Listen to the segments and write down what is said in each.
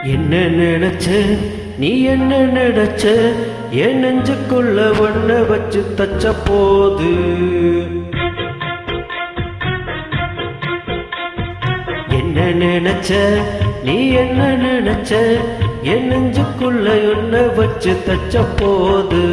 என்ன நினைச்ச நீ என்ன நினைச்ச என் நெஞ்சுக்குள்ள ஒன்ன வச்சு தச்ச போது என்ன நினைச்ச நீ என்ன நினைச்ச என் நெஞ்சுக்குள்ள ஒன்ன வச்சு தச்ச போது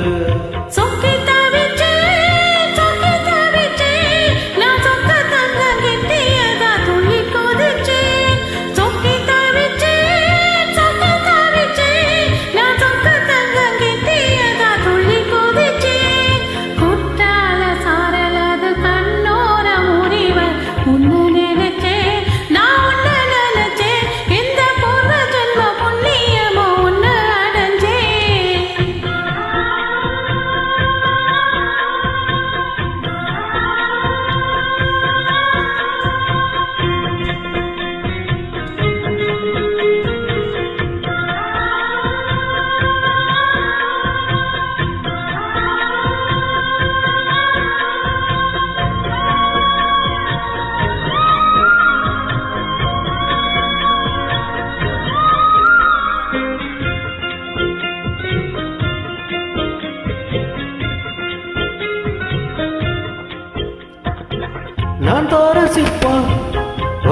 நான் தோரசிப்பா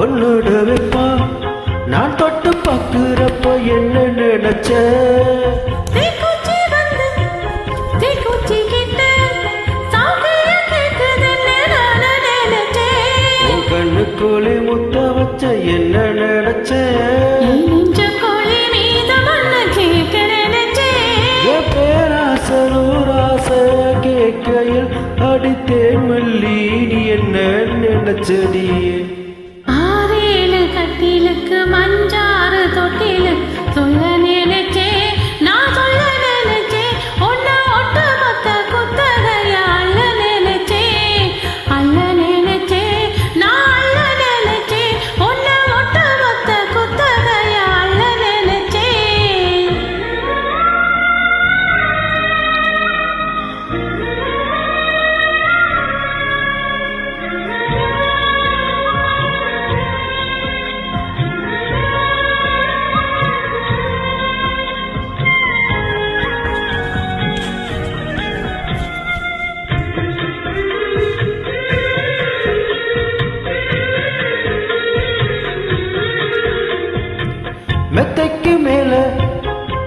உன்னோட வைப்பா நான் தொட்டு பார்க்கிறப்ப என்ன நினைச்ச உன் கண்ணுக்குழி முத்த வச்ச என்ன நினைச்ச பேராசூராச கேட்கையில் அடித்தேன் மல்லி நீ என்ன நினைச்சடி ஆறேழு கட்டிலுக்கு மஞ்சாறு தொட்டிலு சொல்ல நினைச்சே நான் சொல்ல நினைச்சே ஒன்ன ஒட்டு மொத்த குத்தகையா அல்ல நினைச்சே நான் அல்ல நினைச்சே ஒன்ன ஒட்டு மொத்த குத்தகையா அல்ல நினைச்சே மெத்தைக்கு மேல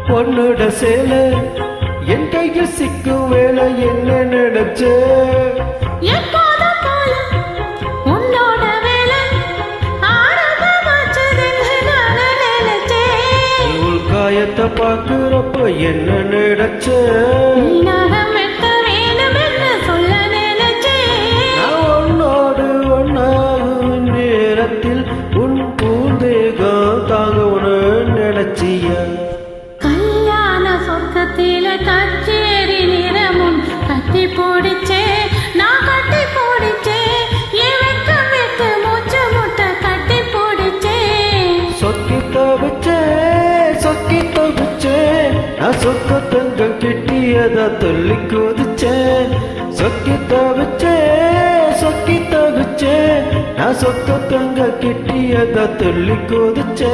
பொண்ணோட சேல என் கையில் சிக்கும் வேலை என்ன நினைச்ச காயத்தை பார்க்கிறப்ப என்ன நினைச்ச உன்னோடு ஒன்னாகும் நேரத்தில் உன் பூந்தேகம் தாங்க நினைச்சிய கல்யாண சொர்க்கத்தில கச்சேரி நிறமும் கட்டி போடிச்சே நான் கட்டி போடிச்சே என் வெக்கம் விட்டு மூச்சு முட்டை கட்டி போடிச்சே சொக்கி தவிச்சே நான் சொக்க தங்கம் கிட்டியதா சொல்லி குதிச்சே சொக்கி தவிச்சே நான் சொக்க தங்க கிட்டியதா சொல்லி குதிச்சே